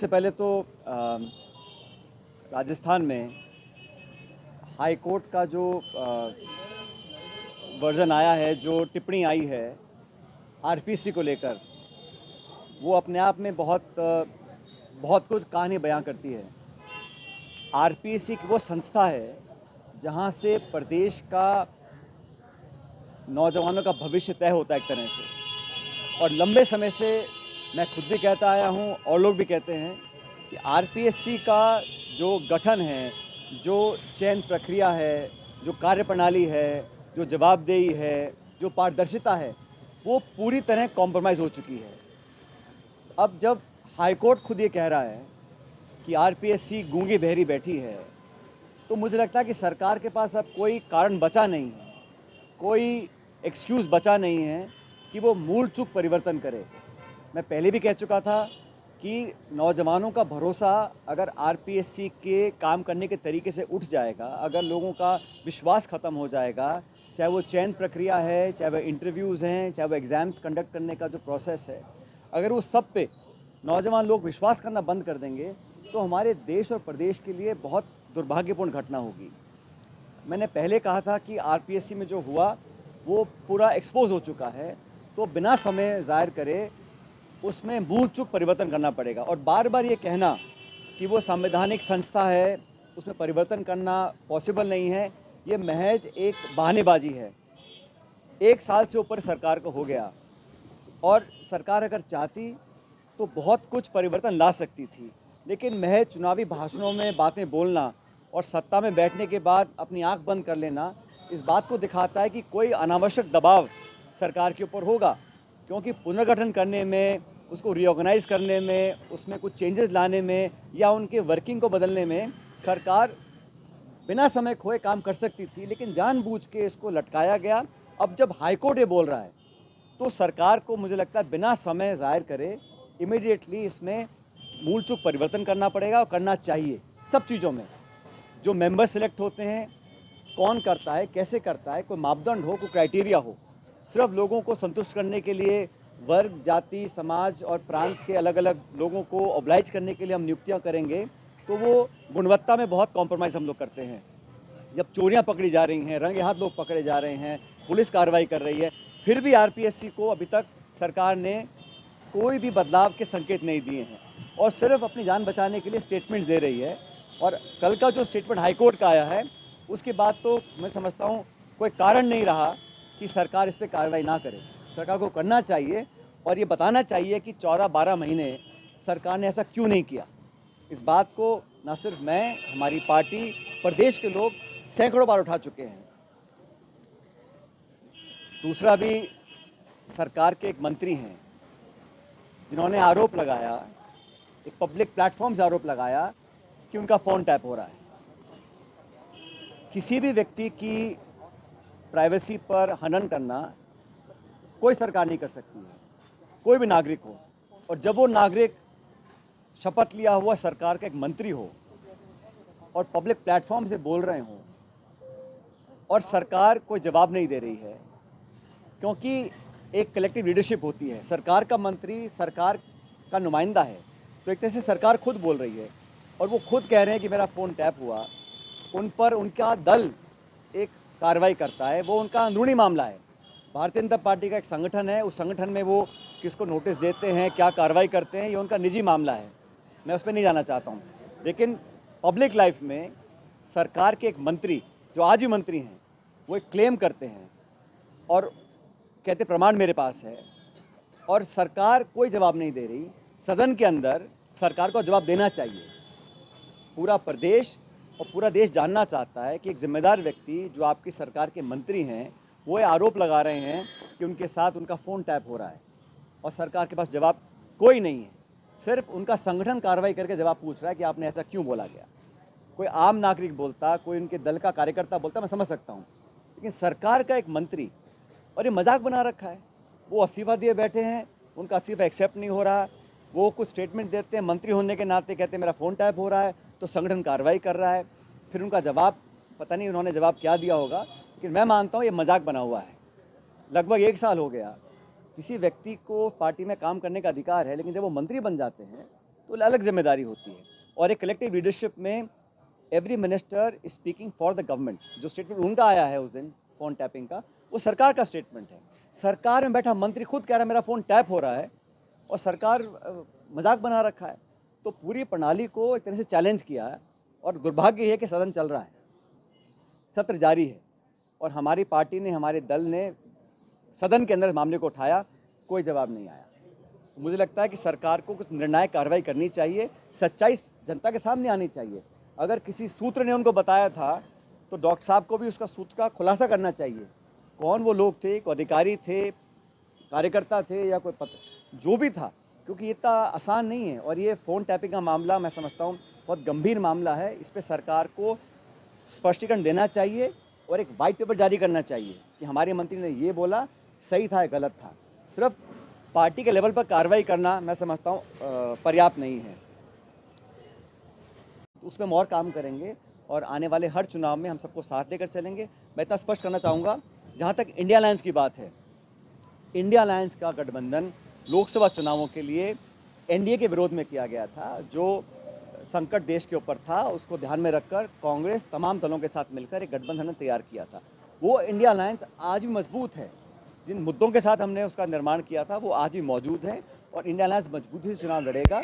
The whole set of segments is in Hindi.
सबसे पहले तो राजस्थान में हाई कोर्ट का जो वर्जन आया है, जो टिप्पणी आई है आरपीएससी को लेकर, वो अपने आप में बहुत कुछ कहानी बयां करती है। आरपीएससी वो संस्था है जहां से प्रदेश का नौजवानों का भविष्य तय होता है एक तरह से। और लंबे समय से मैं खुद भी कहता आया हूं और लोग भी कहते हैं कि आरपीएससी का जो गठन है, जो चयन प्रक्रिया है, जो कार्यप्रणाली है, जो जवाबदेही है, जो पारदर्शिता है, वो पूरी तरह कॉम्प्रोमाइज़ हो चुकी है। अब जब हाईकोर्ट खुद ये कह रहा है कि आरपीएससी गूंगी बहरी बैठी है, तो मुझे लगता है कि सरकार के पास अब कोई कारण बचा नहीं है, कोई एक्सक्यूज़ बचा नहीं है कि वो मूल चूक परिवर्तन करे। मैं पहले भी कह चुका था कि नौजवानों का भरोसा अगर आरपीएससी के काम करने के तरीके से उठ जाएगा, अगर लोगों का विश्वास ख़त्म हो जाएगा, चाहे वो चयन प्रक्रिया है, चाहे वो इंटरव्यूज़ हैं, चाहे वो एग्ज़ाम्स कंडक्ट करने का जो प्रोसेस है, अगर वो सब पे नौजवान लोग विश्वास करना बंद कर देंगे, तो हमारे देश और प्रदेश के लिए बहुत दुर्भाग्यपूर्ण घटना होगी। मैंने पहले कहा था कि आरपीएससी में जो हुआ वो पूरा एक्सपोज हो चुका है, तो बिना समय ज़ाहिर करे उसमें मूल चूक परिवर्तन करना पड़ेगा। और बार बार ये कहना कि वो संवैधानिक संस्था है, उसमें परिवर्तन करना पॉसिबल नहीं है, ये महज एक बहानेबाजी है। 1 साल से ऊपर सरकार को हो गया और सरकार अगर चाहती तो बहुत कुछ परिवर्तन ला सकती थी, लेकिन महज चुनावी भाषणों में बातें बोलना और सत्ता में बैठने के बाद अपनी आंख बंद कर लेना इस बात को दिखाता है कि कोई अनावश्यक दबाव सरकार के ऊपर होगा। क्योंकि पुनर्गठन करने में, उसको रीऑर्गेनाइज करने में, उसमें कुछ चेंजेस लाने में या उनके वर्किंग को बदलने में सरकार बिना समय खोए काम कर सकती थी, लेकिन जानबूझ के इसको लटकाया गया। अब जब हाईकोर्ट ये बोल रहा है तो सरकार को मुझे लगता है बिना समय ज़ाहिर करे इमीडिएटली इसमें मूल चूक परिवर्तन करना पड़ेगा और करना चाहिए। सब चीज़ों में जो मेंबर सिलेक्ट होते हैं, कौन करता है, कैसे करता है, कोई मापदंड हो, कोई क्राइटेरिया हो। सिर्फ लोगों को संतुष्ट करने के लिए वर्ग, जाति, समाज और प्रांत के अलग अलग लोगों को ऑब्लाइज करने के लिए हम नियुक्तियां करेंगे तो वो गुणवत्ता में बहुत कॉम्प्रोमाइज़ हम लोग करते हैं। जब चोरियां पकड़ी जा रही हैं, रंगे हाथ लोग पकड़े जा रहे हैं, पुलिस कार्रवाई कर रही है, फिर भी आरपीएससी को अभी तक सरकार ने कोई भी बदलाव के संकेत नहीं दिए हैं और सिर्फ अपनी जान बचाने के लिए स्टेटमेंट्स दे रही है। और कल का जो स्टेटमेंट हाईकोर्ट का आया है, उसके बाद तो मैं समझता हूँ कोई कारण नहीं रहा कि सरकार इस पर कार्रवाई ना करे। सरकार को करना चाहिए और ये बताना चाहिए कि 14-12 महीने सरकार ने ऐसा क्यों नहीं किया। इस बात को न सिर्फ मैं, हमारी पार्टी, प्रदेश के लोग सैकड़ों बार उठा चुके हैं। दूसरा भी सरकार के एक मंत्री हैं जिन्होंने आरोप लगाया, एक पब्लिक प्लेटफॉर्म से आरोप लगाया कि उनका फ़ोन टैप हो रहा है। किसी भी व्यक्ति की प्राइवेसी पर हनन करना कोई सरकार नहीं कर सकती है, कोई भी नागरिक हो। और जब वो नागरिक शपथ लिया हुआ सरकार का एक मंत्री हो और पब्लिक प्लेटफॉर्म से बोल रहे हों और सरकार कोई जवाब नहीं दे रही है, क्योंकि एक कलेक्टिव लीडरशिप होती है, सरकार का मंत्री सरकार का नुमाइंदा है, तो एक तरह से सरकार खुद बोल रही है और वो खुद कह रहे हैं कि मेरा फ़ोन टैप हुआ। उन पर उनका दल एक कार्रवाई करता है, वो उनका अंदरूनी मामला है। भारतीय जनता पार्टी का एक संगठन है, उस संगठन में वो किसको नोटिस देते हैं, क्या कार्रवाई करते हैं, ये उनका निजी मामला है, मैं उस पर नहीं जाना चाहता हूँ। लेकिन पब्लिक लाइफ में सरकार के एक मंत्री, जो आज भी मंत्री हैं, वो एक क्लेम करते हैं और कहते प्रमाण मेरे पास है, और सरकार कोई जवाब नहीं दे रही। सदन के अंदर सरकार को जवाब देना चाहिए। पूरा प्रदेश और पूरा देश जानना चाहता है कि एक जिम्मेदार व्यक्ति जो आपकी सरकार के मंत्री हैं, वो ये आरोप लगा रहे हैं कि उनके साथ उनका फ़ोन टैप हो रहा है और सरकार के पास जवाब कोई नहीं है। सिर्फ उनका संगठन कार्रवाई करके जवाब पूछ रहा है कि आपने ऐसा क्यों बोला गया। कोई आम नागरिक बोलता, कोई उनके दल का कार्यकर्ता बोलता, मैं समझ सकता हूँ, लेकिन सरकार का एक मंत्री, और ये मजाक बना रखा है। वो इस्तीफा दिए बैठे हैं, उनका इस्तीफा एक्सेप्ट नहीं हो रहा, वो कुछ स्टेटमेंट देते हैं, मंत्री होने के नाते कहते हैं मेरा फ़ोन टैप हो रहा है, तो संगठन कार्रवाई कर रहा है। फिर उनका जवाब, पता नहीं उन्होंने जवाब क्या दिया होगा, लेकिन मैं मानता हूँ ये मजाक बना हुआ है। लगभग 1 साल हो गया, किसी व्यक्ति को पार्टी में काम करने का अधिकार है, लेकिन जब वो मंत्री बन जाते हैं तो अलग जिम्मेदारी होती है। और एक कलेक्टिव लीडरशिप में every minister speaking for the government. जो स्टेटमेंट उनका आया है उस दिन फ़ोन टैपिंग का, वो सरकार का स्टेटमेंट है। सरकार में बैठा मंत्री खुद कह रहा है मेरा फ़ोन टैप हो रहा है, और सरकार मजाक बना रखा है। तो पूरी प्रणाली को एक तरह से चैलेंज किया है, और दुर्भाग्य है कि सदन चल रहा है, सत्र जारी है, और हमारी पार्टी ने, हमारे दल ने सदन के अंदर इस मामले को उठाया, कोई जवाब नहीं आया। मुझे लगता है कि सरकार को कुछ निर्णायक कार्रवाई करनी चाहिए, सच्चाई जनता के सामने आनी चाहिए। अगर किसी सूत्र ने उनको बताया था तो डॉक्टर साहब को भी उसका सूत्र का खुलासा करना चाहिए। कौन वो लोग थे, कोई अधिकारी थे, कार्यकर्ता थे, या कोई पत्र, जो भी था, क्योंकि इतना आसान नहीं है। और ये फ़ोन टैपिंग का मामला मैं समझता हूँ बहुत गंभीर मामला है। इस पर सरकार को स्पष्टीकरण देना चाहिए और एक वाइट पेपर जारी करना चाहिए कि हमारे मंत्री ने ये बोला, सही था या गलत था। सिर्फ पार्टी के लेवल पर कार्रवाई करना मैं समझता हूँ पर्याप्त नहीं है। उसमें हम और काम करेंगे, और आने वाले हर चुनाव में हम सबको साथ लेकर चलेंगे। मैं इतना स्पष्ट करना चाहूँगा, जहाँ तक इंडिया अलायंस की बात है, इंडिया अलायंस का गठबंधन लोकसभा चुनावों के लिए एनडीए के विरोध में किया गया था। जो संकट देश के ऊपर था, उसको ध्यान में रखकर कांग्रेस तमाम दलों के साथ मिलकर एक गठबंधन तैयार किया था। वो इंडिया अलायंस आज भी मजबूत है। जिन मुद्दों के साथ हमने उसका निर्माण किया था वो आज भी मौजूद है, और इंडिया अलायंस मजबूती से चुनाव लड़ेगा।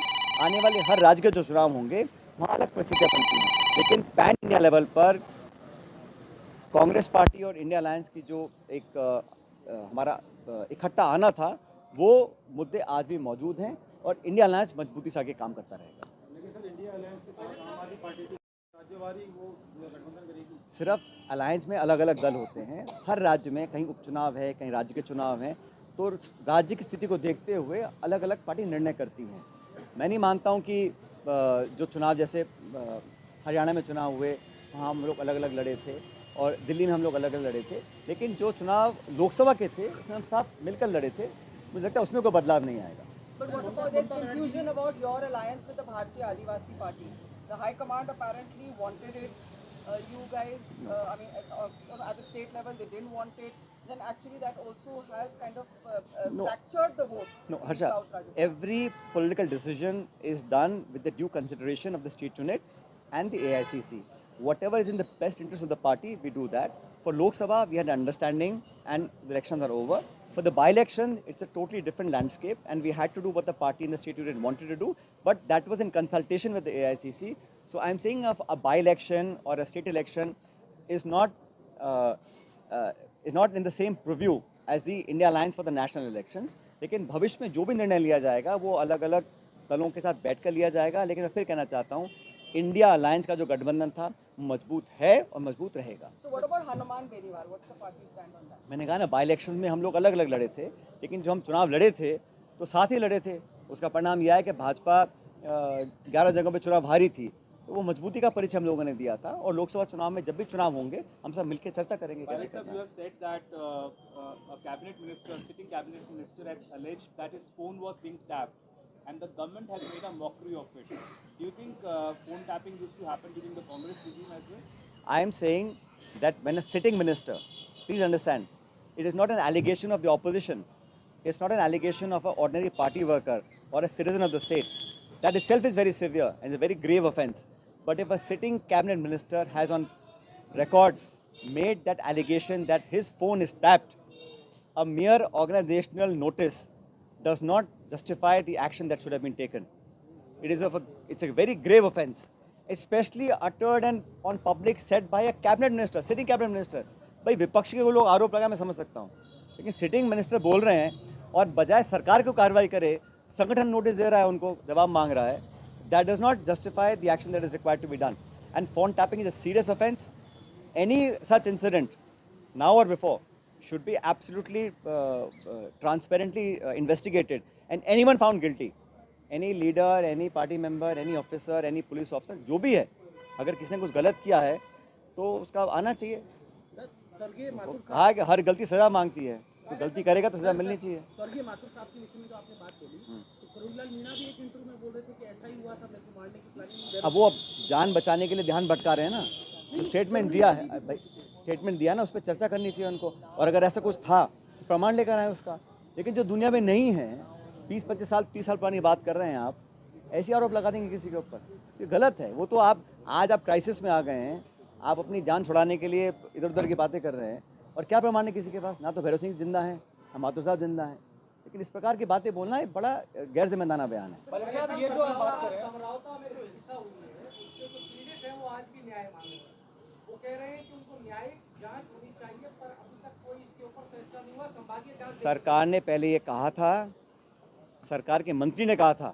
आने वाले हर राज्य के जो चुनाव होंगे वहाँ अलग परिस्थितियाँ बनती हैं, लेकिन पैन इंडिया लेवल पर कांग्रेस पार्टी और इंडिया अलायंस की जो एक हमारा इकट्ठा आना था, वो मुद्दे आज भी मौजूद हैं, और इंडिया अलायंस मजबूती से आगे काम करता रहेगा। इंडिया अलायंस के साथ आम आदमी पार्टी की राज्यवारी वो गठबंधन करेगी? सिर्फ अलायंस में अलग अलग दल होते हैं। हर राज्य में कहीं उपचुनाव है, कहीं राज्य के चुनाव हैं, तो राज्य की स्थिति को देखते हुए अलग अलग पार्टी निर्णय करती हैं। मैं नहीं मानता हूँ कि जो चुनाव जैसे हरियाणा में चुनाव हुए, वहाँ हम लोग अलग अलग लड़े थे, और दिल्ली में हम लोग अलग अलग लड़े थे, लेकिन जो चुनाव लोकसभा के थे उसमें हम साथ मिलकर लड़े थे। मुझे लगता है उसमें कोई बदलाव नहीं आएगा। But what about this confusion about your alliance with the Bharatiya Adivasi Party? The High Command apparently wanted it. You guys, I mean, at the state level, they didn't want it. Then actually that also has kind of fractured the vote. No, Harsha, every political decision is done with the due consideration of the state unit and the AICC. Whatever is in the best interest of the party, we do that. For Lok Sabha, we had an understanding and the elections are over. For the by-election, it's a totally different landscape, and we had to do what the party in the state unit wanted to do, but that was in consultation with the AICC. So I'm saying of a by-election or a state election is not in the same purview as the India Alliance for the national elections. लेकिन भविष्य में जो भी निर्णय लिया जाएगा वो अलग अलग दलों के साथ बैठकर लिया जाएगा। लेकिन मैं फिर कहना चाहता हूँ, इंडिया अलायंस का जो गठबंधन था मजबूत है और मजबूत रहेगा। So what about Hanuman Beniwal? What's the party stand on that? मैंने कहा ना, बाई इलेक्शन में हम लोग अलग अलग लड़े थे, लेकिन जो हम चुनाव लड़े थे तो साथ ही लड़े थे। उसका परिणाम यह है कि भाजपा 11 जगहों पे चुनाव हारी थी, तो वो मजबूती का परिचय हम लोगों ने दिया था। और लोकसभा चुनाव में जब भी चुनाव होंगे हम सब मिलकर चर्चा करेंगे कैसे करना है। And the government has made a mockery of it. Do you think phone tapping used to happen during the Congress regime as well? I am saying that when a sitting minister, please understand, it is not an allegation of the opposition. It's not an allegation of an ordinary party worker or a citizen of the state. That itself is very severe and a very grave offence. But if a sitting cabinet minister has on record made that allegation that his phone is tapped, a mere organizational notice does not justify the action that should have been taken. It's a very grave offence, especially uttered and on public said by a cabinet minister, sitting cabinet minister. भाई विपक्ष के लोग आरोप लगा, मैं समझ सकता हूँ, लेकिन सिटिंग मिनिस्टर बोल रहे हैं और बजाय सरकार को कार्रवाई करे संगठन नोटिस दे रहा है, उनको जवाब मांग रहा है. That does not justify the action that is required to be done. And phone tapping is a serious offence. Any such incident, now or before, should be absolutely transparently investigated, and anyone found guilty, any leader, any party member, any officer, any police officer, जो भी है, अगर किसी ने कुछ गलत किया है तो उसका आना चाहिए. कहा है कि हर गलती सजा मांगती है, तो गलती करेगा तो सजा मिलनी चाहिए. स्वर्गीय माथुर साहब के विषय में जो आपने बात बोली, तो करुणलाल मीणा भी एक इंटरव्यू में बोल रहे थे कि ऐसा ही हुआ था, मेरे को मारने की प्लानिंग. अब वो जान बचाने के लिए ध्यान भटका रहे हैं ना, तो स्टेटमेंट दिया है भाई, स्टेटमेंट दिया ना, उस पर चर्चा करनी चाहिए उनको. और अगर ऐसा कुछ था प्रमाण लेकर आए उसका. लेकिन जो दुनिया में नहीं है, 20-25 साल 30 साल पुरानी बात कर रहे हैं आप, ऐसे आरोप लगा देंगे किसी के ऊपर, तो ये गलत है। वो तो आप आज आप क्राइसिस में आ गए हैं, आप अपनी जान छुड़ाने के लिए इधर उधर की बातें कर रहे हैं, और क्या प्रमाण है किसी के पास? ना तो भैरव सिंह जिंदा है, ना माथुर साहब जिंदा है। लेकिन इस प्रकार की बातें बोलना एक बड़ा गैर जिम्मेदाराना बयान है। ये जो हम बात कर रहे हैं, समरौता में जो हिंसा हुई है उसके जो पीड़ित हैं वो आज भी न्याय मांग रहे हैं। वो कह रहे हैं कि उनको न्यायिक जांच होनी चाहिए, पर अभी तक कोई इसके ऊपर फैसला नहीं हुआ। संभागीय जांच सरकार ने पहले ये कहा था, सरकार के मंत्री ने कहा था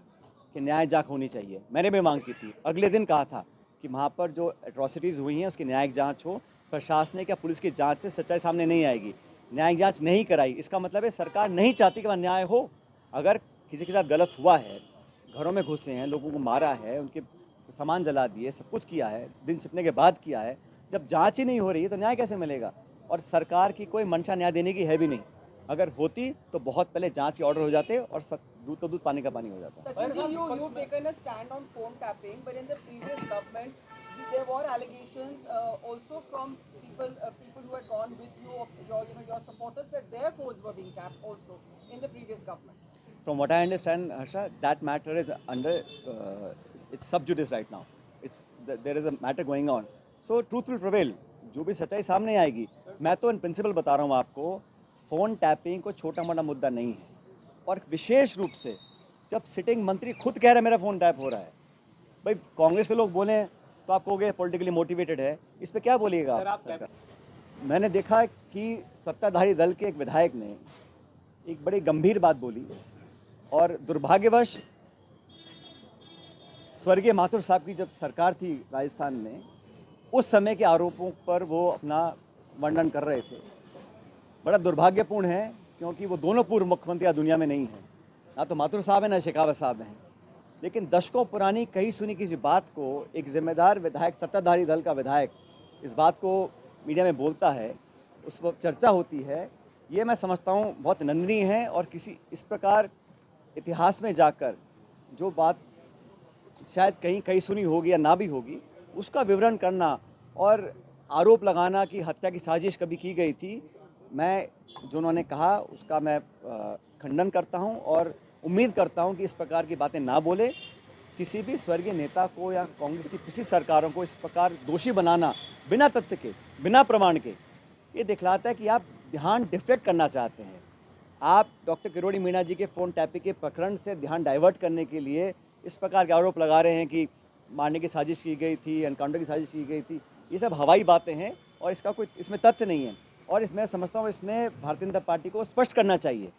कि न्याय जांच होनी चाहिए, मैंने भी मांग की थी। अगले दिन कहा था कि वहाँ पर जो एट्रॉसिटीज़ हुई हैं उसकी न्यायिक जांच हो, प्रशासनिक या पुलिस की जांच से सच्चाई सामने नहीं आएगी। न्यायिक जांच नहीं कराई, इसका मतलब है सरकार नहीं चाहती कि वहाँ न्याय हो। अगर किसी के साथ गलत हुआ है, घरों में घुसे हैं, लोगों को मारा है, उनके सामान जला दिए, सब कुछ किया है, दिन छिपने के बाद किया है, जब जांच ही नहीं हो रही है तो न्याय कैसे मिलेगा? और सरकार की कोई मंशा न्याय देने की है भी नहीं। अगर होती तो बहुत पहले जांच के ऑर्डर हो जाते और दूध का दूध पानी का पानी हो जाता। Sachin ji, you've taken a stand on phone tapping, but in the previous government, there were allegations also from people who had gone with you, of your supporters, that their phones were being tapped also in the previous government. From what I understand, Harsha, that matter is under it's sub judice right now. There is a matter going on. So truth will prevail. जो भी सच्चाई सामने आएगी। मैं तो इन प्रिंसिपल बता रहा हूँ आपको, फ़ोन टैपिंग को छोटा मोटा मुद्दा नहीं है, और विशेष रूप से जब सिटिंग मंत्री खुद कह रहे हैं मेरा फ़ोन टैप हो रहा है। भाई कांग्रेस के लोग बोले तो आप कहोगे पॉलिटिकली मोटिवेटेड है, इस पर क्या बोलिएगा आप? मैंने देखा कि सत्ताधारी दल के एक विधायक ने एक बड़ी गंभीर बात बोली, और दुर्भाग्यवश स्वर्गीय माथुर साहब की जब सरकार थी राजस्थान में, उस समय के आरोपों पर वो अपना वर्णन कर रहे थे। बड़ा दुर्भाग्यपूर्ण है, क्योंकि वो दोनों पूर्व मुख्यमंत्री दुनिया में नहीं हैं, ना तो माथुर साहब हैं ना शेखावत साहब हैं। लेकिन दशकों पुरानी कही सुनी किसी बात को एक जिम्मेदार विधायक, सत्ताधारी दल का विधायक इस बात को मीडिया में बोलता है, उस पर चर्चा होती है, ये मैं समझता हूँ बहुत निंदनीय है। और किसी इस प्रकार इतिहास में जाकर जो बात शायद कहीं सुनी होगी या ना भी होगी, उसका विवरण करना और आरोप लगाना कि हत्या की साजिश कभी की गई थी, मैं जो उन्होंने कहा उसका मैं खंडन करता हूं, और उम्मीद करता हूं कि इस प्रकार की बातें ना बोले। किसी भी स्वर्गीय नेता को या कांग्रेस की पिछली सरकारों को इस प्रकार दोषी बनाना बिना तथ्य के, बिना प्रमाण के, ये दिखलाता है कि आप ध्यान डिफ्लेक्ट करना चाहते हैं। आप डॉक्टर किरोड़ी मीणा जी के फ़ोन टैपिंग के प्रकरण से ध्यान डाइवर्ट करने के लिए इस प्रकार के आरोप लगा रहे हैं कि मारने की साजिश की गई थी, एनकाउंटर की साजिश की गई थी। ये सब हवाई बातें हैं और इसका कोई इसमें तथ्य नहीं है। और इसमें समझता हूँ इसमें भारतीय जनता पार्टी को स्पष्ट करना चाहिए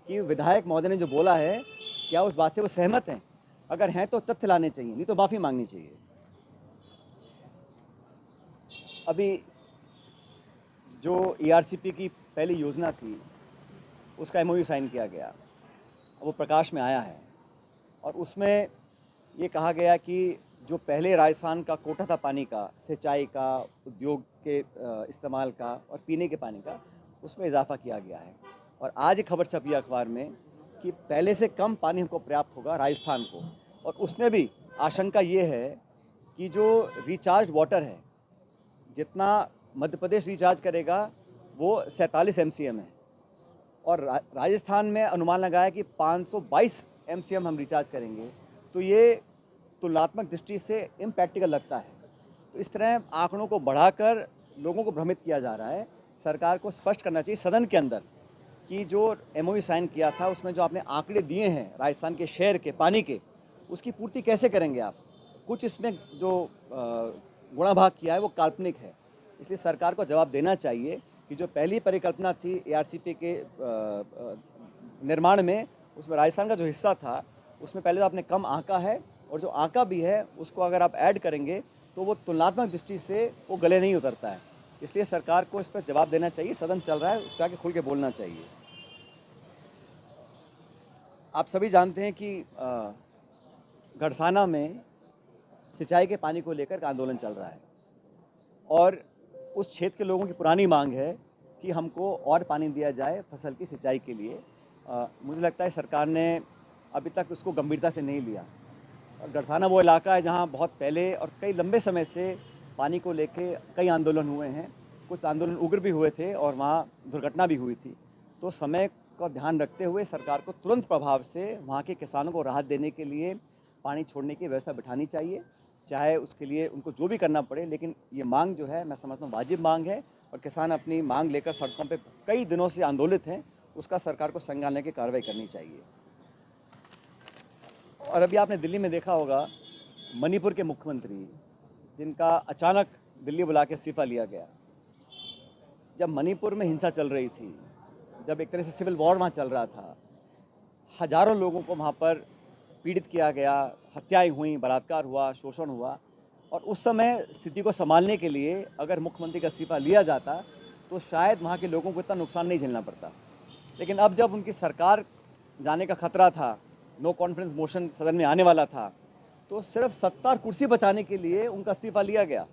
कि विधायक महोदय ने जो बोला है, क्या उस बात से वो सहमत हैं? अगर हैं तो तथ्य लाने चाहिए, नहीं तो माफ़ी मांगनी चाहिए। अभी जो ERCP की पहली योजना थी, उसका MOU साइन किया गया, वो प्रकाश में आया है, और उसमें ये कहा गया कि जो पहले राजस्थान का कोटा था पानी का, सिंचाई का, उद्योग के इस्तेमाल का और पीने के पानी का, उसमें इजाफा किया गया है। और आज एक खबर छपी अखबार में कि पहले से कम पानी हमको प्राप्त होगा राजस्थान को, और उसमें भी आशंका ये है कि जो रिचार्ज वाटर है, जितना मध्य प्रदेश रिचार्ज करेगा वो 47 MCM है, और राजस्थान में अनुमान लगाया कि 522 MCM हम रिचार्ज करेंगे। तो ये तुलनात्मक दृष्टि से इम्प्रैक्टिकल लगता है। तो इस तरह आंकड़ों को बढ़ाकर लोगों को भ्रमित किया जा रहा है। सरकार को स्पष्ट करना चाहिए सदन के अंदर कि जो MOU साइन किया था उसमें जो आपने आंकड़े दिए हैं राजस्थान के शहर के पानी के, उसकी पूर्ति कैसे करेंगे आप? कुछ इसमें जो गुणा भाग किया है वो काल्पनिक है। इसलिए सरकार को जवाब देना चाहिए कि जो पहली परिकल्पना थी ERCP के निर्माण में, उसमें राजस्थान का जो हिस्सा था उसमें पहले तो आपने कम आंका है, और जो आंका भी है उसको अगर आप ऐड करेंगे तो वो तुलनात्मक दृष्टि से वो गले नहीं उतरता है। इसलिए सरकार को इस पर जवाब देना चाहिए। सदन चल रहा है, उस पर आके खुल के बोलना चाहिए। आप सभी जानते हैं कि गढ़साना में सिंचाई के पानी को लेकर आंदोलन चल रहा है, और उस क्षेत्र के लोगों की पुरानी मांग है कि हमको और पानी दिया जाए फसल की सिंचाई के लिए। मुझे लगता है सरकार ने अभी तक उसको गंभीरता से नहीं लिया। गढ़साना वो इलाका है जहाँ बहुत पहले और कई लंबे समय से पानी को लेके कई आंदोलन हुए हैं। कुछ आंदोलन उग्र भी हुए थे और वहाँ दुर्घटना भी हुई थी। तो समय का ध्यान रखते हुए सरकार को तुरंत प्रभाव से वहाँ के किसानों को राहत देने के लिए पानी छोड़ने की व्यवस्था बिठानी चाहिए, चाहे उसके लिए उनको जो भी करना पड़े, लेकिन ये मांग जो है मैं समझता हूँ वाजिब मांग है और किसान अपनी मांग लेकर सड़कों पे कई दिनों से आंदोलित हैं, उसका सरकार को संज्ञान लेकर कार्रवाई करनी चाहिए। और अभी आपने दिल्ली में देखा होगा मणिपुर के मुख्यमंत्री जिनका अचानक दिल्ली बुला के इस्तीफा लिया गया, जब मणिपुर में हिंसा चल रही थी, जब एक तरह से सिविल वॉर वहाँ चल रहा था, हजारों लोगों को वहाँ पर पीड़ित किया गया, हत्याएं हुई, बलात्कार हुआ, शोषण हुआ, और उस समय स्थिति को संभालने के लिए अगर मुख्यमंत्री का इस्तीफा लिया जाता तो शायद वहाँ के लोगों को इतना नुकसान नहीं झेलना पड़ता। लेकिन अब जब उनकी सरकार जाने का खतरा था, नो कॉन्फिडेंस मोशन सदन में आने वाला था, तो सिर्फ सत्ता और कुर्सी बचाने के लिए उनका इस्तीफा लिया गया।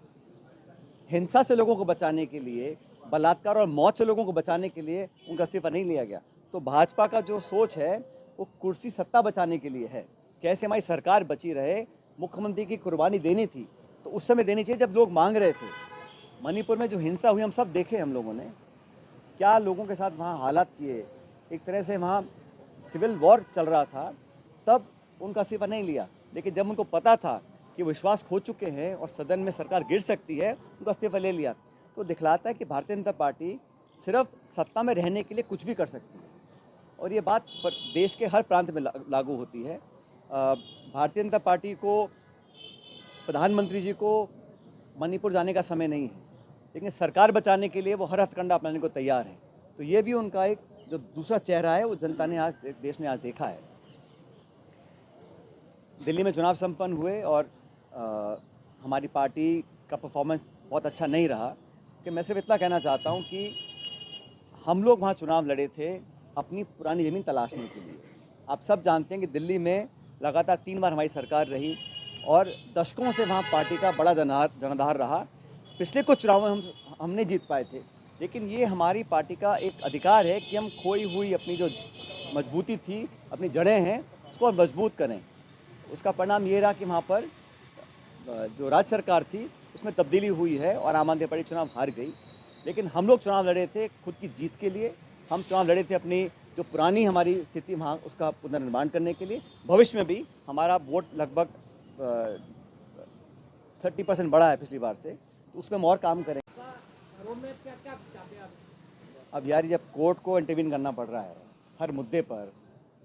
हिंसा से लोगों को बचाने के लिए, बलात्कार और मौत से लोगों को बचाने के लिए उनका इस्तीफा नहीं लिया गया। तो भाजपा का जो सोच है वो कुर्सी सत्ता बचाने के लिए है, कैसे हमारी सरकार बची रहे। मुख्यमंत्री की कुर्बानी देनी थी तो उस समय देनी चाहिए जब लोग मांग रहे थे। मणिपुर में जो हिंसा हुई हम सब देखे, हम लोगों ने क्या लोगों के साथ वहाँ हालात किए, एक तरह से वहाँ सिविल वॉर चल रहा था, तब उनका इस्तीफा नहीं लिया। लेकिन जब उनको पता था कि विश्वास खो चुके हैं और सदन में सरकार गिर सकती है, उनका इस्तीफा ले लिया। तो दिखलाता है कि भारतीय जनता पार्टी सिर्फ सत्ता में रहने के लिए कुछ भी कर सकती है, और ये बात देश के हर प्रांत में लागू होती है। भारतीय जनता पार्टी को, प्रधानमंत्री जी को मणिपुर जाने का समय नहीं है, लेकिन सरकार बचाने के लिए वो हर हथकंडा अपनाने को तैयार है। तो ये भी उनका एक जो दूसरा चेहरा है वो जनता ने आज, देश ने आज देखा है। दिल्ली में चुनाव संपन्न हुए और हमारी पार्टी का परफॉर्मेंस बहुत अच्छा नहीं रहा, कि मैं सिर्फ इतना कहना चाहता हूँ कि हम लोग वहाँ चुनाव लड़े थे अपनी पुरानी ज़मीन तलाशने के लिए। आप सब जानते हैं कि दिल्ली में लगातार 3 बार हमारी सरकार रही और दशकों से वहाँ पार्टी का बड़ा जनाधार रहा। पिछले कुछ चुनावों में हमने जीत पाए थे, लेकिन ये हमारी पार्टी का एक अधिकार है कि हम खोई हुई अपनी जो मजबूती थी, अपनी जड़ें हैं, उसको मजबूत करें। उसका परिणाम ये रहा कि वहाँ पर जो राज्य सरकार थी उसमें तब्दीली हुई है और आम आदमी पार्टी चुनाव हार गई। लेकिन हम लोग चुनाव लड़े थे खुद की जीत के लिए, हम चुनाव लड़े थे अपनी जो पुरानी हमारी स्थिति वहाँ उसका पुनर्निर्माण करने के लिए। भविष्य में भी हमारा वोट लगभग 30% बढ़ा है पिछली बार से, तो उसमें हम और काम करें। अब यार जब कोर्ट को इंटरवीन करना पड़ रहा है हर मुद्दे पर,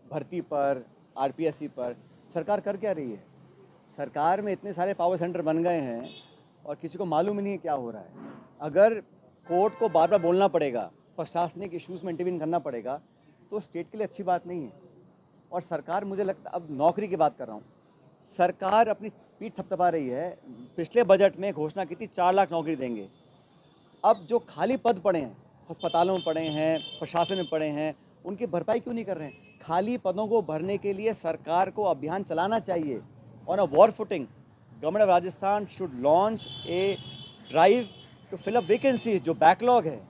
भर्ती पर, आरपीएससी पर, सरकार कर क्या रही है? सरकार में इतने सारे पावर सेंटर बन गए हैं और किसी को मालूम ही नहीं है क्या हो रहा है। अगर कोर्ट को बार बार बोलना पड़ेगा, प्रशासनिक इश्यूज़ में इंटरवीन करना पड़ेगा, तो स्टेट के लिए अच्छी बात नहीं है। और सरकार, मुझे लगता, अब नौकरी की बात कर रहा हूँ, सरकार अपनी पीठ थपथपा रही है। पिछले बजट में घोषणा की थी 4 लाख नौकरी देंगे। अब जो खाली पद पड़े हैं, अस्पतालों में पड़े हैं, प्रशासन में पड़े हैं, उनकी भरपाई क्यों नहीं कर रहे हैं? खाली पदों को भरने के लिए सरकार को अभियान चलाना चाहिए। On a war footing, government of Rajasthan should launch a drive to fill up vacancies. जो बैकलॉग है,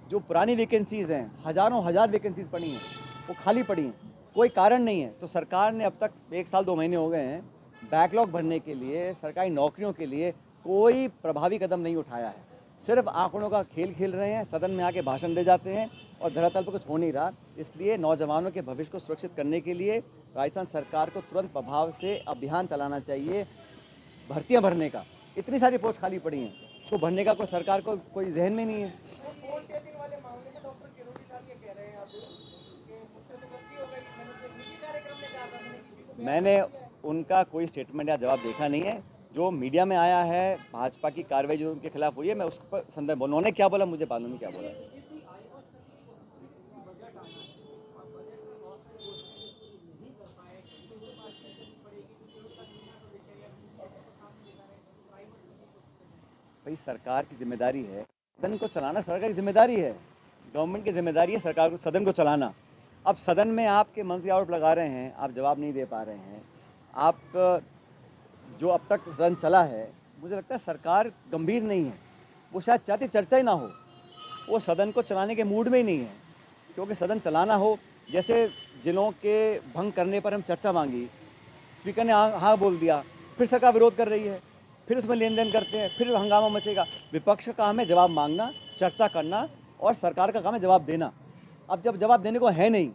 जो पुरानी वैकेंसीज़ हैं, हजार वैकेंसीज पड़ी हैं, वो खाली पड़ी हैं, कोई कारण नहीं है। तो सरकार ने अब तक 1 साल 2 महीने हो गए हैं, बैकलॉग भरने के लिए, सरकारी नौकरियों के लिए कोई प्रभावी कदम नहीं उठाया है। सिर्फ आंकड़ों का खेल खेल रहे हैं, सदन में आके भाषण दे जाते हैं और धरातल पर कुछ हो नहीं रहा। इसलिए नौजवानों के भविष्य को सुरक्षित करने के लिए राजस्थान सरकार को तुरंत प्रभाव से अभियान चलाना चाहिए भर्तियां भरने का। इतनी सारी पोस्ट खाली पड़ी हैं, उसको भरने का कोई सरकार को कोई जहन में नहीं है। मैंने उनका कोई स्टेटमेंट या जवाब देखा नहीं है। जो मीडिया में आया है, भाजपा की कार्रवाई जो उनके खिलाफ हुई है, मैं उस पर संदर्भ, उन्होंने क्या बोला मुझे मालूम नहीं क्या बोला। भाई सरकार की जिम्मेदारी है, सदन को चलाना सरकार की जिम्मेदारी है, गवर्नमेंट की जिम्मेदारी है सरकार को सदन को चलाना। अब सदन में आपके मंत्री आरोप लगा रहे हैं, आप जवाब नहीं दे पा रहे हैं। आप जो अब तक सदन चला है, मुझे लगता है सरकार गंभीर नहीं है, वो शायद चाहती चर्चा ही ना हो, वो सदन को चलाने के मूड में ही नहीं है। क्योंकि सदन चलाना हो, जैसे जिलों के भंग करने पर हम चर्चा मांगी, स्पीकर ने हाँ बोल दिया, फिर सरकार विरोध कर रही है, फिर उसमें लेन देन करते हैं, फिर हंगामा मचेगा। विपक्ष का काम है जवाब मांगना, चर्चा करना, और सरकार का काम है जवाब देना। अब जब जवाब देने को है नहीं,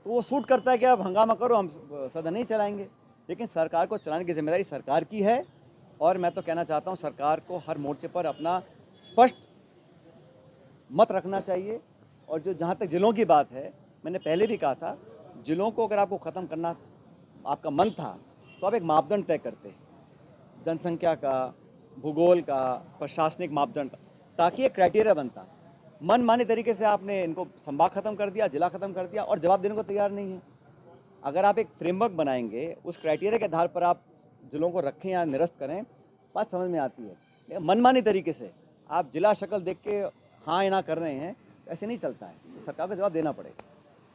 तो वो सूट करता है कि अब हंगामा करो, हम सदन नहीं चलाएंगे। लेकिन सरकार को चलाने की जिम्मेदारी सरकार की है। और मैं तो कहना चाहता हूँ सरकार को हर मोर्चे पर अपना स्पष्ट मत रखना चाहिए। और जो जहाँ तक जिलों की बात है, मैंने पहले भी कहा था, जिलों को अगर आपको ख़त्म करना आपका मन था तो आप एक मापदंड तय करते, जनसंख्या का, भूगोल का, प्रशासनिक मापदंड का, ताकि एक क्राइटेरिया बनता। मनमानी तरीके से आपने इनको संभाग ख़त्म कर दिया, जिला ख़त्म कर दिया और जवाब देने को तैयार नहीं है। अगर आप एक फ्रेमवर्क बनाएंगे, उस क्राइटेरिया के आधार पर आप जिलों को रखें या निरस्त करें, बात समझ में आती है। मनमानी तरीके से आप जिला शक्ल देख के हाँ या ना कर रहे हैं, ऐसे नहीं चलता है। तो सरकार को जवाब देना पड़ेगा।